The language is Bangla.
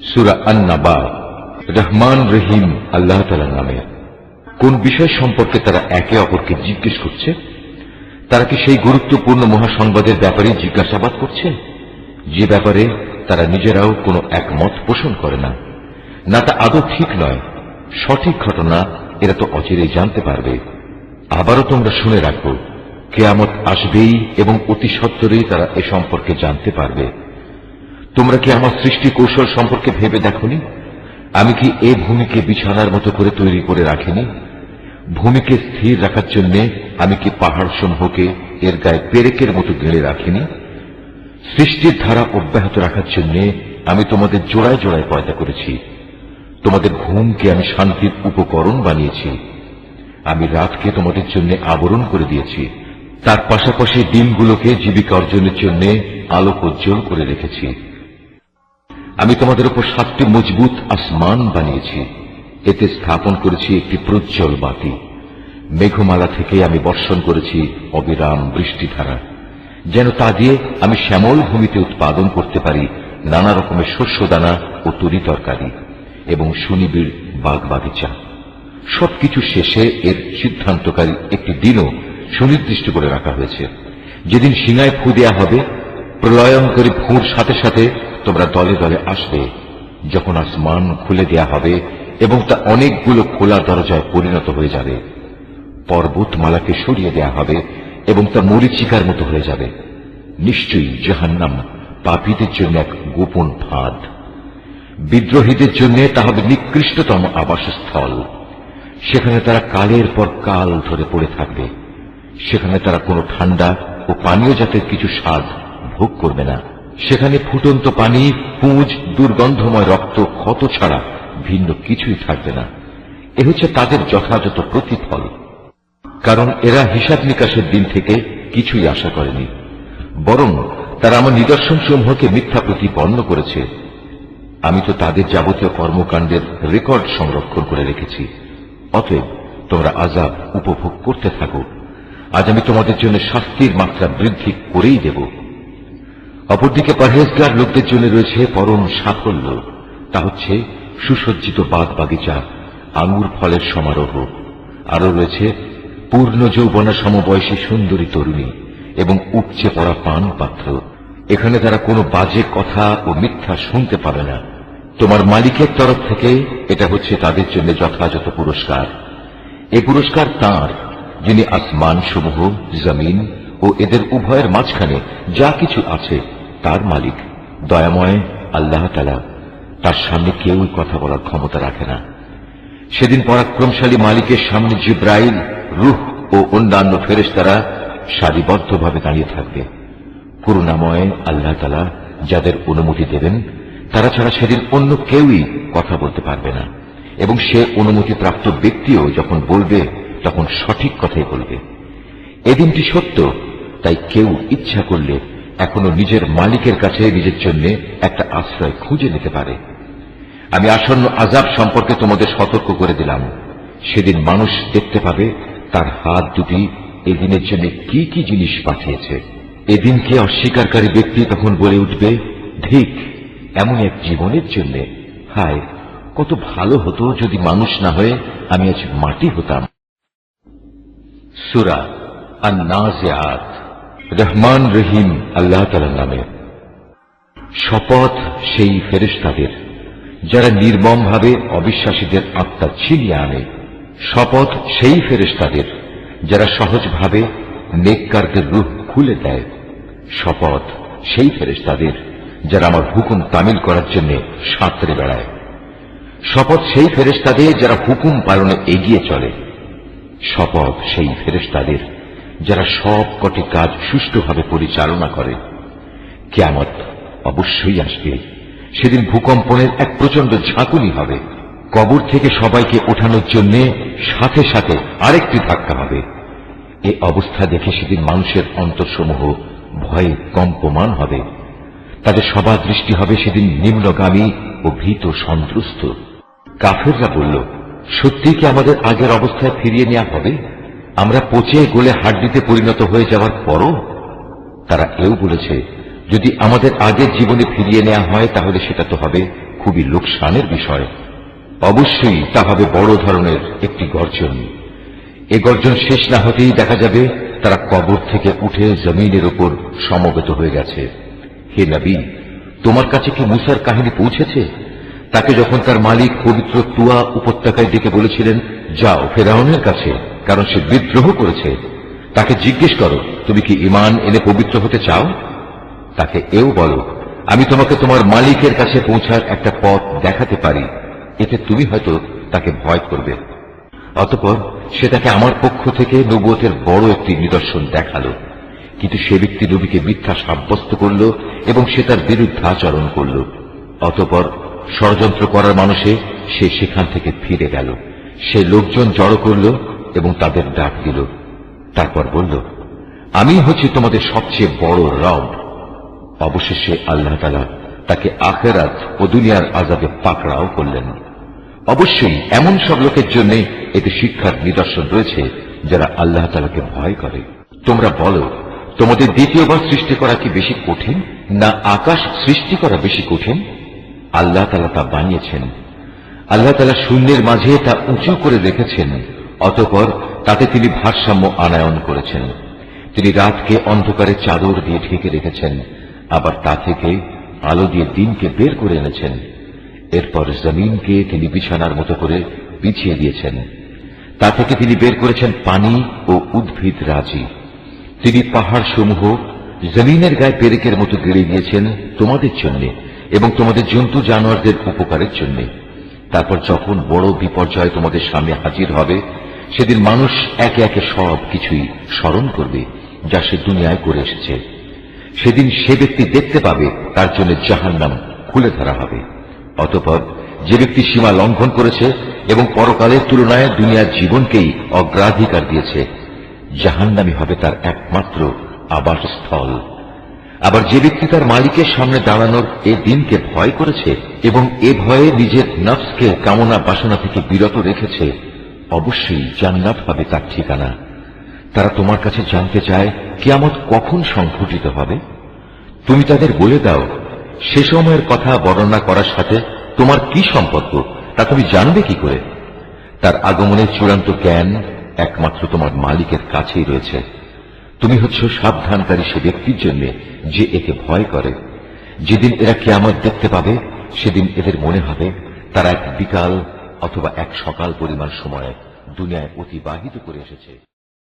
সূরা আন-নাবা। রহমান রহিম আল্লাহ তাআলার নামে। কোন বিষয় সম্পর্কে তারা একে অপরকে জিজ্ঞেস করছে? তারা কি সেই গুরুত্বপূর্ণ মহাসংবাদের ব্যাপারে জিজ্ঞাসাবাদ করছে, যে ব্যাপারে তারা নিজেরাও কোনো একমত পোষণ করে না? না, তা আদৌ ঠিক নয়। সঠিক ঘটনা এরা তো অচিরেই জানতে পারবে। আবারও তোমরা শুনে রাখো, কিয়ামত আসবেই এবং অতি সত্বরেই তারা এ সম্পর্কে জানতে পারবে। তোমরা কি আমার সৃষ্টি কৌশল সম্পর্কে ভেবে দেখনি? আমি কি এ ভূমিকে বিছানার মতো করে তৈরি করে রাখিনি? ভূমিকে স্থির রাখার জন্য আমি কি পাহাড় সমূহকে এর গায়ে পেরেকের মতো গেড়ে রাখিনি? সৃষ্টির ধারা অব্যাহত রাখার জন্য আমি তোমাদের জোড়ায় জোড়ায় পয়দা করেছি। তোমাদের ঘুমকে আমি শান্তির উপকরণ বানিয়েছি। আমি রাতকে তোমাদের জন্য আবরণ করে দিয়েছি। তার পাশাপাশি দিনগুলোকে জীবিকা অর্জনের জন্য আলোক উজ্জ্বল করে রেখেছি। আমি তোমাদের উপর 7টি মজবুত আসমান বানিয়েছি। এতে স্থাপন করেছি একটি প্রজ্জ্বল বাতি। মেঘমালা থেকে আমি বর্ষণ করেছি অবিরাম বৃষ্টিধারা, যেন তা দিয়ে আমি শ্যামল ভূমিতে উৎপাদন করতে পারি নানা রকমের শস্যদানা ও তরি তরকারি এবং সুনিবিড় বাগ বাগিচা। সবকিছু শেষে এর সিদ্ধান্তকারী একটি দিনও সুনির্দিষ্ট করে রাখা হয়েছে, যেদিন সিংহায় ফু দেয়া হবে। প্রলয়ঙ্করী ফুঁর সাথে সাথে তোমরা দলে দলে আসবে, যখন আসমান খুলে দেয়া হবে এবং তা অনেকগুলো খোলা দরজায় পরিণত হয়ে যাবে। পর্বতমালাকে সরিয়ে দেয়া হবে এবং তা মরীচিকার মতো হয়ে যাবে। নিশ্চয়ই জাহান্নাম পাপীদের জন্য এক গোপন ফাঁদ। বিদ্রোহীদের জন্য তা হবে নিকৃষ্টতম আবাসস্থল। সেখানে তারা কালের পর কাল ধরে পড়ে থাকবে। সেখানে তারা কোনো ঠান্ডা ও পানীয় জাতের কিছু স্বাদ ভোগ করবে না। সেখানে ফুটন্ত পানি, পুঁজ, দুর্গন্ধময় রক্ত, ক্ষত ছাড়া ভিন্ন কিছুই থাকবে না। এ হচ্ছে তাদের যথাযথ প্রতিফল, কারণ এরা হিসাব নিকাশের দিন থেকে কিছুই আশা করেনি, বরং তারা আমার নিদর্শন সমূহকে মিথ্যা প্রতিপন্ন করেছে। আমি তো তাদের যাবতীয় কর্মকাণ্ডের রেকর্ড সংরক্ষণ করে রেখেছি। অতএব তোমরা আযাব উপভোগ করতে থাকো। আজ আমি তোমাদের জন্য শাস্তির মাত্রা বৃদ্ধি করেই দেব। অপরদিকে পরহেজগার লোকদের জন্য রয়েছে পরম সাফল্য। তা হচ্ছে সুসজ্জিত বাগ বাগিচা, আঙ্গুর ফলের সমারোহ। আরো রয়েছে পূর্ণ যৌবনা সমবয়সী সুন্দরী তরুণী এবং উপচে পড়া পান পাত্র। এখানে তারা কোনো বাজে কথা ও মিথ্যা শুনতে পাবে না। তোমার মালিকের তরফ থেকে এটা হচ্ছে তাদের জন্য যথাযথ পুরস্কার। এ পুরস্কার তাঁর, যিনি আসমান সমূহ, জমিন ও এদের উভয়ের মাঝখানে যা কিছু আছে তার মালিক, দয়াময় আল্লাহ তাআলা। তার সামনে কেউই কথা বলার ক্ষমতা রাখে না। সেদিন পরাক্রমশালী মালিকের সামনে জিব্রাইল, রূহ ও অন্যান্য ফেরেশতারা সারিবদ্ধভাবে দাঁড়িয়ে থাকবে। করুণাময় আল্লাহ তাআলা যাদের অনুমতি দেবেন তারা ছাড়া সেদিন অন্য কেউই কথা বলতে পারবে না, এবং সে অনুমতিপ্রাপ্ত ব্যক্তিও যখন বলবে তখন সঠিক কথাই বলবে। এদিনটি সত্য, তাই কেউ ইচ্ছা করলে এখনো নিজের মালিকের কাছে নিজের জন্য একটা আশ্রয় খুঁজে নিতে পারে। আমি আসন্ন আযাব সম্পর্কে তোমাদের সতর্ক করে দিলাম। সেদিন মানুষ দেখতে পাবে তার হাত দুটি এদিনের জন্য কি কি জিনিস পাঠিয়েছে। এদিনকে অস্বীকারী ব্যক্তি তখন বলে উঠবে, ধিক এমন এক জীবনের জন্য। হায়, কত ভালো হতো যদি মানুষ না হয়ে আমি আজ মাটি হতাম। সূরা আন-নাজিআত। রহমান রহিম আল্লাহ তাআলার নামে। শপথ সেই ফেরেশতাদের যারা নির্মমভাবে অবিশ্বাসীদের আত্মা ছিনিয়ে আনে। শপথ সেই ফেরেশতাদের যারা সহজভাবে নেককারদের রূহ খুলে দেয়। শপথ সেই ফেরেশতাদের যারা আমার হুকুম তামিল করার জন্য সাঁতরে বেড়ায়। শপথ সেই ফেরেশতাদের যারা হুকুম পালনে এগিয়ে চলে। শপথ সেই ফেরেশতাদের যারা সব কটি কাজ সুষ্ঠুভাবে পরিচালনা করে। কিয়ামত অবশ্যই আসবে। সেদিন ভূকম্পনের এক প্রচন্ড ঝাঁকুনি হবে। কবর থেকে সবাইকে ওঠানোর জন্য সাথে সাথে আরেকটি ধাক্কা হবে। এ অবস্থা দেখে সেদিন মানুষের অন্তরসমূহ ভয়ে কম্পমান হবে। তাদের সবার দৃষ্টি হবে সেদিন নিম্নগামী ও ভীত সন্ত্রস্ত। কাফেররা বলল, সত্যি কি আমাদের আগের অবস্থায় ফিরিয়ে নেওয়া হবে, আমরা পচে গলে হাড্ডিতে পরিণত হয়ে যাওয়ার পরও? তারা এও বলেছে, যদি আমাদের আগের জীবনে ফিরিয়ে নেওয়া হয় তাহলে সেটা তো হবে খুবই লোকসানের বিষয়। অবশ্যই তা হবে বড় ধরনের একটি গর্জন। এ গর্জন শেষ না হতেই দেখা যাবে তারা কবর থেকে উঠে জমিনের উপর সমবেত হয়ে গেছে। হে নবী, তোমার কাছে কি মুসার কাহিনী পৌঁছেছে? তাকে যখন তার মালিক পবিত্র তুয়া উপত্যকায় ডেকে বলেছিলেন, যাও ফেরাউনের কাছে, কারণ সে বিদ্রোহ করেছে। তাকে জিজ্ঞেস করো, তুমি কি ঈমান এনে পবিত্র হতে চাও? তাকে এও বলো, আমি তোমাকে তোমার মালিকের কাছে পৌঁছার একটা পথ দেখাতে পারি, এতে তুমি হয়তো তাকে ভয় করবে। অতঃপর সে তাকে আমার পক্ষ থেকে নবুয়তের বড় একটি নিদর্শন দেখালো, কিন্তু সে ব্যক্তি নবীকে মিথ্যা সাব্যস্ত করল এবং সে তার বিরুদ্ধাচরণ করল। অতঃপর ষড়যন্ত্র করার মানুষে সে সেখান থেকে ফিরে গেল। সে লোকজন জড়ো করল এবং তাদের ডাক দিল। তারপর বলল, আমি হচ্ছি তোমাদের সবচেয়ে বড় রব। অবশেষে আল্লাহ তাআলা তাকে আখিরাত ও দুনিয়ার আযাবে পাকড়াও করলেন। অবশ্যই এমন সব লোকের জন্য এতে শিক্ষার নিদর্শন রয়েছে যারা আল্লাহ তাআলাকে ভয় করে। তোমরা বলো, তোমাদের দ্বিতীয়বার সৃষ্টি করা কি বেশি কঠিন, না আকাশ সৃষ্টি করা বেশি কঠিন? আল্লাহ তাআলা তা বানিয়েছেন। আল্লাহ তাআলা শূন্যের মাঝে তা উঁচু করে রেখেছেন, অতঃপর তাতে তিনি ভারসাম্য আনায়ন করেছেন। তিনি রাতকে অন্ধকারে চাদর দিয়ে ঢেকে রেখেছেন, আবার তা থেকে আলো দিয়ে দিনকে বের করে এনেছেন। এরপর জমিনকে তিনি বিছানার মতো করে বিছিয়ে দিয়েছেন। তা থেকে তিনি বের করেছেন পানি ও উদ্ভিদ রাজি। তিনি পাহাড় সমূহ জমিনের গায়ে পেরেকের মতো গেড়ে দিয়েছেন তোমাদের জন্য এবং তোমাদের জন্তু জানোয়ারদের উপকারের জন্য। তারপর যখন বড় বিপর্যয় তোমাদের সামনে হাজির হবে, সেদিন মানুষ একে একে সব কিছুই স্মরণ করবে যা সে দুনিয়ায় করে এসেছে। সেদিন সে ব্যক্তি দেখতে পাবে তার জন্য জাহান্নাম খুলে ধরা হবে। অতঃপর যে ব্যক্তি সীমা লঙ্ঘন করেছে এবং পরকালের তুলনায় দুনিয়ার জীবনকেই অগ্রাধিকার দিয়েছে, জাহান্নামই হবে তার একমাত্র আবাসস্থল। আবার যে ব্যক্তি তার মালিকের সামনে দাঁড়ানোর এ দিনকে ভয় করেছে এবং এ ভয়ে নিজের নফসকে কামনা বাসনা থেকে বিরত রেখেছে, অবশ্যই জান্নাত হবে তার ঠিকানা। তারা তোমার কাছে জানতে চায় কিয়ামত কখন সংঘটিত হবে। তুমি তাদের বলে দাও, সে সময়ের কথা বর্ণনা করার সাথে তোমার কি সম্পর্ক, তা তুমি জানবে কি করে? তার আগমনের চূড়ান্ত জ্ঞান একমাত্র তোমার মালিকের কাছেই রয়েছে। তুমি হচ্ছ সাবধানকারী সে ব্যক্তির জন্য যে একে ভয় করে। যেদিন এরা কিয়ামত দেখতে পাবে, সেদিন এদের মনে হবে তারা এক বিকাল অথবা এক সকাল পরিমাণ সময় দুনিয়ায় অতিবাহিত করে এসেছে।